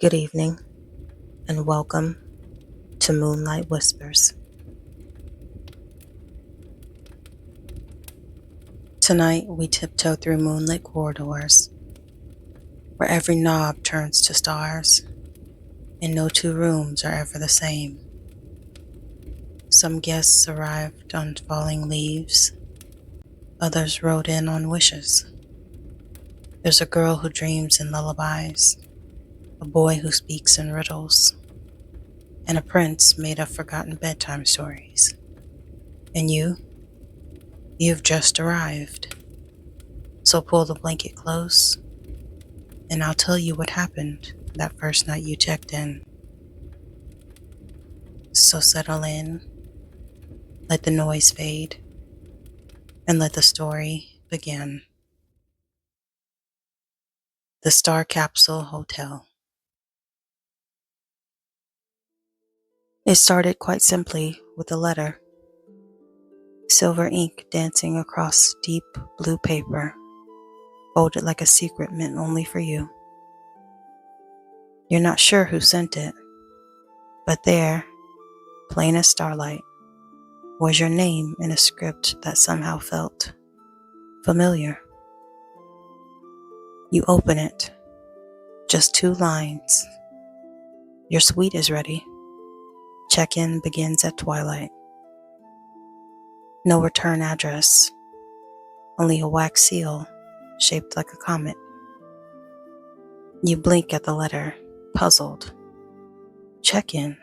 Good evening, and welcome to Moonlight Whispers. Tonight, we tiptoe through moonlit corridors, where every knob turns to stars, and no two rooms are ever the same. Some guests arrived on falling leaves, others rode in on wishes. There's a girl who dreams in lullabies, a boy who speaks in riddles, and a prince made of forgotten bedtime stories. And you've just arrived. So pull the blanket close, and I'll tell you what happened that first night you checked in. So settle in, let the noise fade, and let the story begin. The Star Capsule Hotel. It started quite simply with a letter, silver ink dancing across deep blue paper, folded like a secret meant only for you. You're not sure who sent it, but there, plain as starlight, was your name in a script that somehow felt familiar. You open it, just 2 lines. Your suite is ready. Check-in begins at twilight. No return address, only a wax seal shaped like a comet. You blink at the letter, puzzled. Check-in?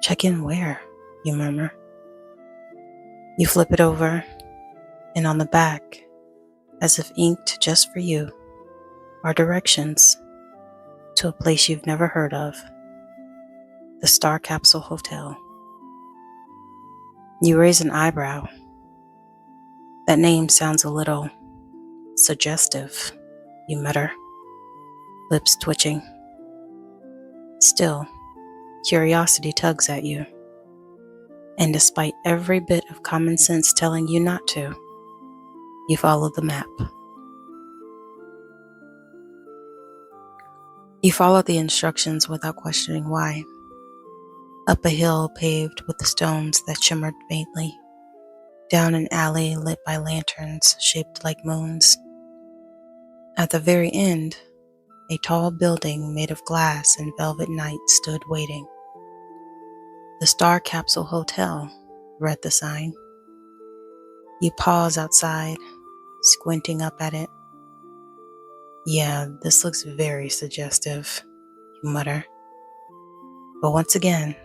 Check-in where? You murmur. You flip it over, and on the back, as if inked just for you, are directions to a place you've never heard of, the Star Capsule Hotel. You raise an eyebrow. That name sounds a little suggestive, you mutter, lips twitching. Still, curiosity tugs at you, and despite every bit of common sense telling you not to, you follow the map. You follow the instructions without questioning why. Up a hill paved with the stones that shimmered faintly, down an alley lit by lanterns shaped like moons. At the very end, a tall building made of glass and velvet night stood waiting. The Star Capsule Hotel, read the sign. You pause outside, squinting up at it. Yeah, this looks very suggestive, you mutter. But once again,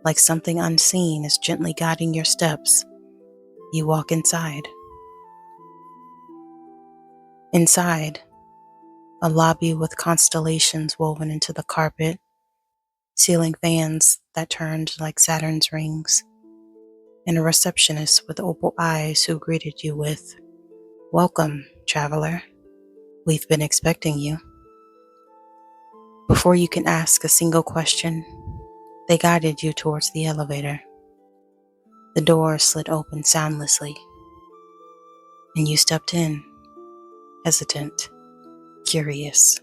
like something unseen is gently guiding your steps, you walk inside. Inside, a lobby with constellations woven into the carpet, ceiling fans that turned like Saturn's rings, and a receptionist with opal eyes who greeted you with, "Welcome, traveler. We've been expecting you." Before you can ask a single question, they guided you towards the elevator. The door slid open soundlessly, and you stepped in, hesitant, curious.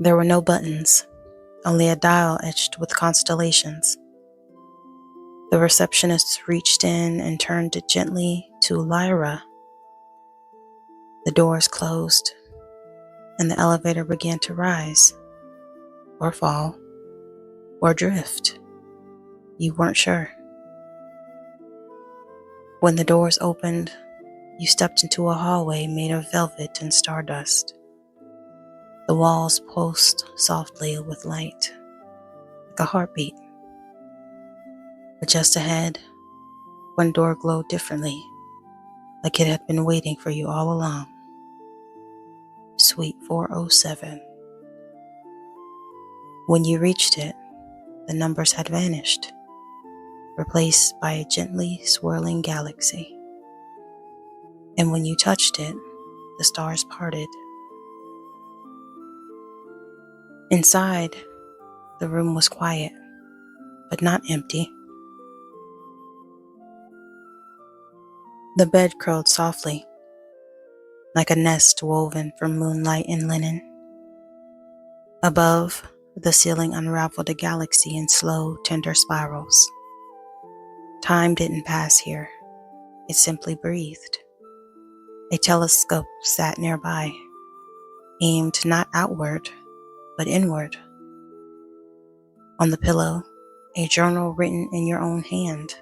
There were no buttons, only a dial etched with constellations. The receptionist reached in and turned it gently to Lyra. The doors closed, and the elevator began to rise, or fall, or drift. You weren't sure. When the doors opened, you stepped into a hallway made of velvet and stardust. The walls pulsed softly with light, like a heartbeat. But just ahead, one door glowed differently, like it had been waiting for you all along. Suite 407. When you reached it, the numbers had vanished, replaced by a gently swirling galaxy. And when you touched it, the stars parted. Inside, the room was quiet, but not empty. The bed curled softly, like a nest woven from moonlight and linen. Above, the ceiling unraveled a galaxy in slow, tender spirals. Time didn't pass here, it simply breathed. A telescope sat nearby, aimed not outward, but inward. On the pillow, a journal written in your own hand,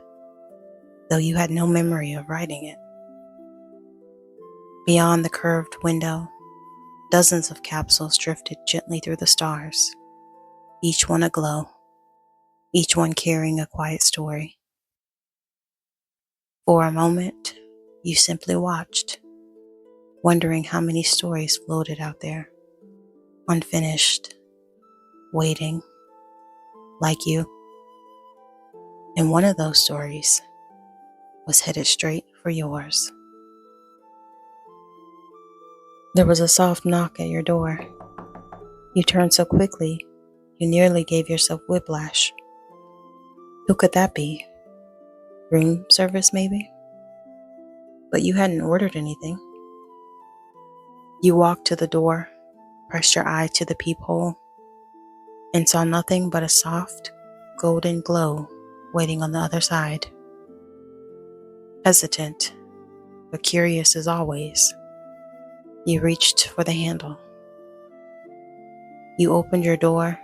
though you had no memory of writing it. Beyond the curved window, dozens of capsules drifted gently through the stars, each one aglow, each one carrying a quiet story. For a moment, you simply watched, wondering how many stories floated out there, unfinished, waiting, like you. And one of those stories was headed straight for yours. There was a soft knock at your door. You turned so quickly, you nearly gave yourself whiplash. Who could that be? Room service, maybe? But you hadn't ordered anything. You walked to the door, pressed your eye to the peephole, and saw nothing but a soft, golden glow waiting on the other side. Hesitant, but curious as always, you reached for the handle. You opened your door,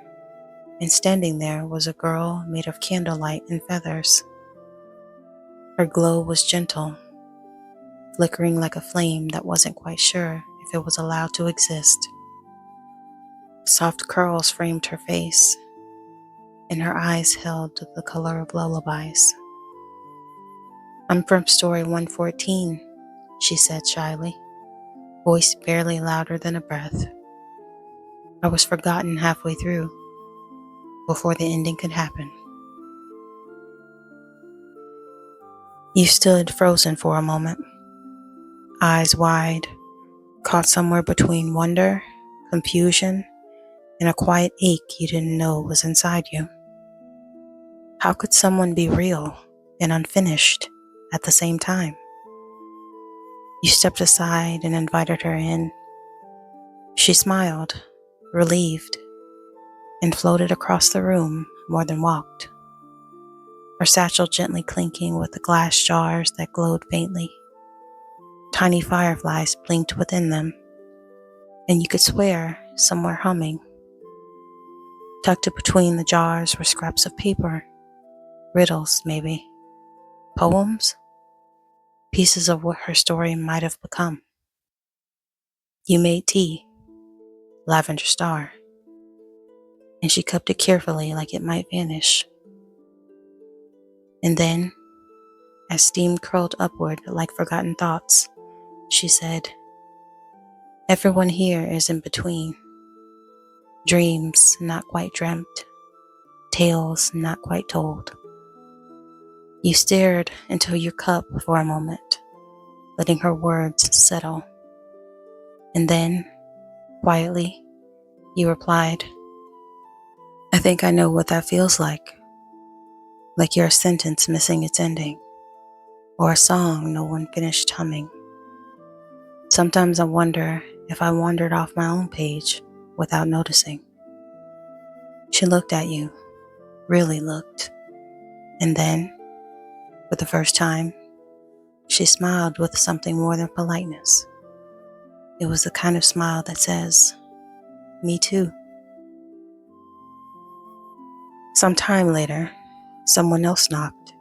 and standing there was a girl made of candlelight and feathers. Her glow was gentle, flickering like a flame that wasn't quite sure if it was allowed to exist. Soft curls framed her face, and her eyes held the color of lullabies. "I'm from story 114, she said shyly, voice barely louder than a breath. "I was forgotten halfway through, before the ending could happen." You stood frozen for a moment, eyes wide, caught somewhere between wonder, confusion, and a quiet ache you didn't know was inside you. How could someone be real and unfinished at the same time? You stepped aside and invited her in. She smiled, relieved, and floated across the room more than walked, her satchel gently clinking with the glass jars that glowed faintly. Tiny fireflies blinked within them, and you could swear some were humming. Tucked between the jars were scraps of paper, riddles maybe, poems, pieces of what her story might have become. You made tea, lavender star, and she cupped it carefully like it might vanish. And then, as steam curled upward like forgotten thoughts, she said, "Everyone here is in between. Dreams not quite dreamt, tales not quite told." You stared into your cup for a moment, letting her words settle. And then, quietly, you replied, "I think I know what that feels like you're a sentence missing its ending, or a song no one finished humming. Sometimes I wonder if I wandered off my own page without noticing." She looked at you, really looked, and then, for the first time, she smiled with something more than politeness. It was the kind of smile that says, "Me too." Some time later, someone else knocked.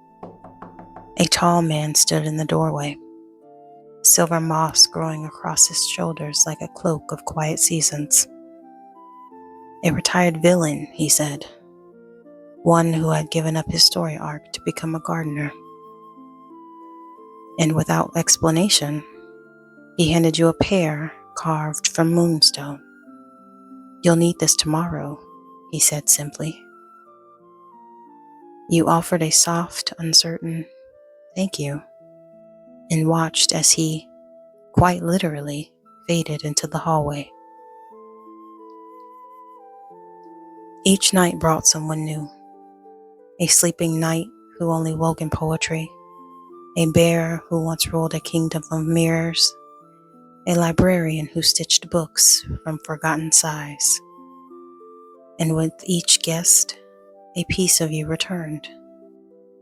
A tall man stood in the doorway, silver moss growing across his shoulders like a cloak of quiet seasons. "A retired villain," he said, "one who had given up his story arc to become a gardener." And without explanation, he handed you a pear carved from moonstone. "You'll need this tomorrow," he said simply. You offered a soft, uncertain "thank you," and watched as he, quite literally, faded into the hallway. Each night brought someone new. A sleeping knight who only woke in poetry, a bear who once ruled a kingdom of mirrors, a librarian who stitched books from forgotten size. And with each guest, a piece of you returned,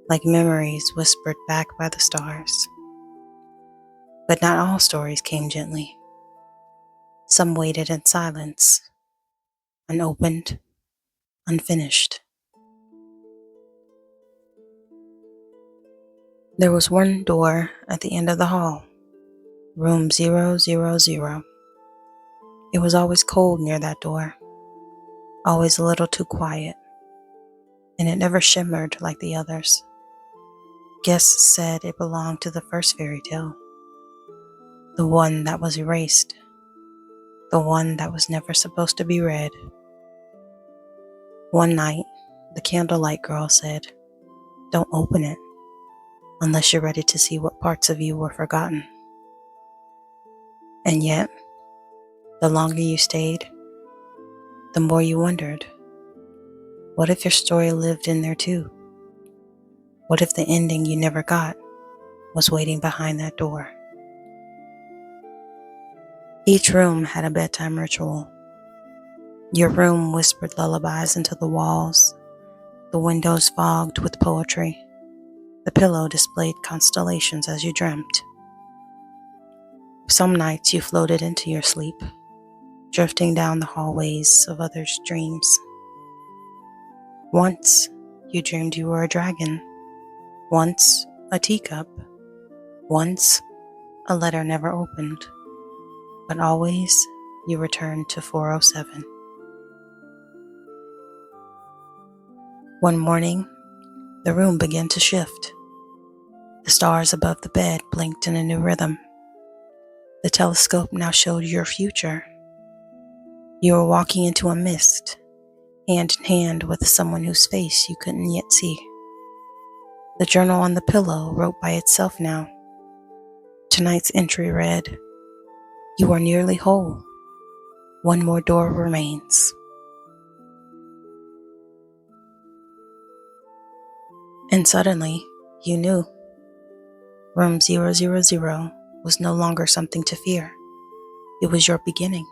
like memories whispered back by the stars. But not all stories came gently. Some waited in silence, unopened, unfinished. There was one door at the end of the hall, room 000. It was always cold near that door, always a little too quiet, and it never shimmered like the others. Guests said it belonged to the first fairy tale, the one that was erased, the one that was never supposed to be read. One night, the candlelight girl said, "Don't open it unless you're ready to see what parts of you were forgotten." And yet, the longer you stayed, the more you wondered, what if your story lived in there too? What if the ending you never got was waiting behind that door? Each room had a bedtime ritual. Your room whispered lullabies into the walls, the windows fogged with poetry, the pillow displayed constellations as you dreamt. Some nights you floated into your sleep, drifting down the hallways of others' dreams. Once you dreamed you were a dragon, once a teacup, once a letter never opened, but always you returned to 407. One morning, the room began to shift. The stars above the bed blinked in a new rhythm. The telescope now showed your future. You were walking into a mist, hand in hand with someone whose face you couldn't yet see. The journal on the pillow wrote by itself now. Tonight's entry read, "You are nearly whole. One more door remains." And suddenly, you knew. Room 000 was no longer something to fear. It was your beginning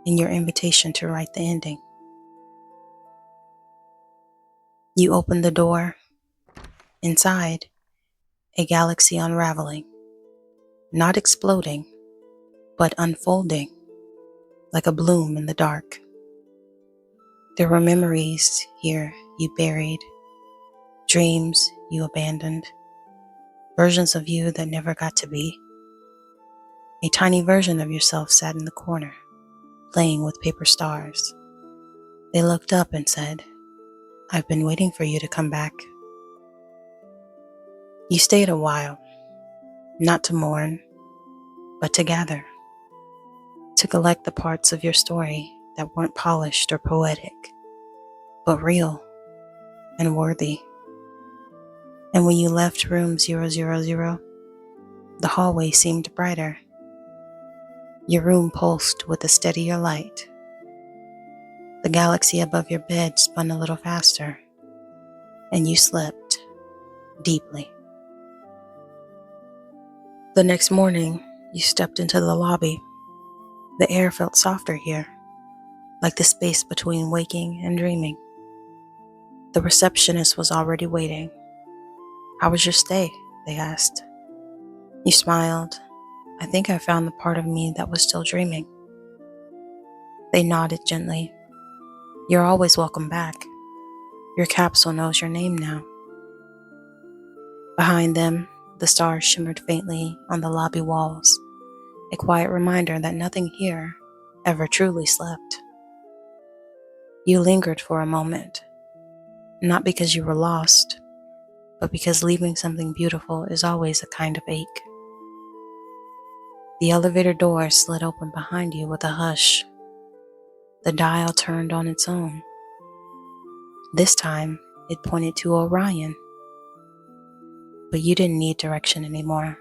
and your invitation to write the ending. You opened the door. Inside, a galaxy unraveling, not exploding, but unfolding like a bloom in the dark. There were memories here you buried, dreams you abandoned, versions of you that never got to be. A tiny version of yourself sat in the corner, playing with paper stars. They looked up and said, "I've been waiting for you to come back." You stayed a while, not to mourn, but to gather, to collect the parts of your story that weren't polished or poetic, but real and worthy. And when you left room 000, the hallway seemed brighter. Your room pulsed with a steadier light. The galaxy above your bed spun a little faster, and you slept deeply. The next morning, you stepped into the lobby. The air felt softer here, like the space between waking and dreaming. The receptionist was already waiting. "How was your stay?" they asked. You smiled. "I think I found the part of me that was still dreaming." They nodded gently. "You're always welcome back. Your capsule knows your name now." Behind them, the stars shimmered faintly on the lobby walls, a quiet reminder that nothing here ever truly slept. You lingered for a moment, not because you were lost, but because leaving something beautiful is always a kind of ache. The elevator door slid open behind you with a hush. The dial turned on its own. This time, it pointed to Orion. But you didn't need direction anymore,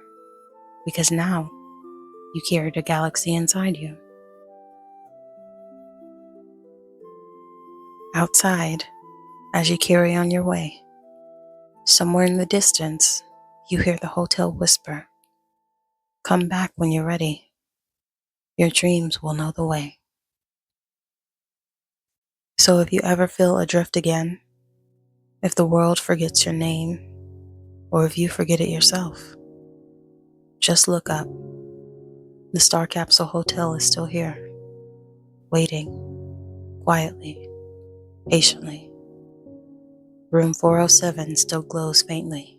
because now you carried a galaxy inside you. Outside, as you carry on your way, somewhere in the distance, you hear the hotel whisper, "Come back when you're ready." Your dreams will know the way. So if you ever feel adrift again, if the world forgets your name, or if you forget it yourself, just look up. The Star Capsule Hotel is still here, waiting, quietly, patiently. Room 407 still glows faintly,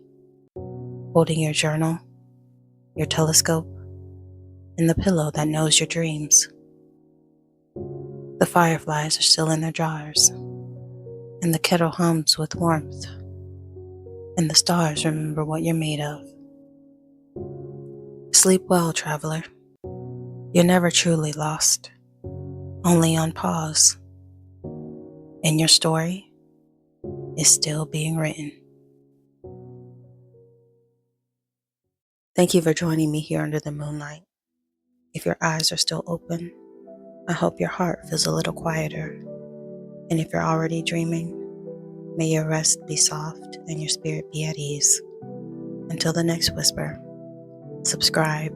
holding your journal, your telescope, and the pillow that knows your dreams. The fireflies are still in their jars, and the kettle hums with warmth, and the stars remember what you're made of. Sleep well, traveler. You're never truly lost, only on pause, and your story is still being written. Thank you for joining me here under the moonlight. If your eyes are still open, I hope your heart feels a little quieter. And if you're already dreaming, may your rest be soft and your spirit be at ease. Until the next whisper, subscribe,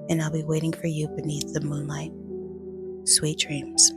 and I'll be waiting for you beneath the moonlight. Sweet dreams.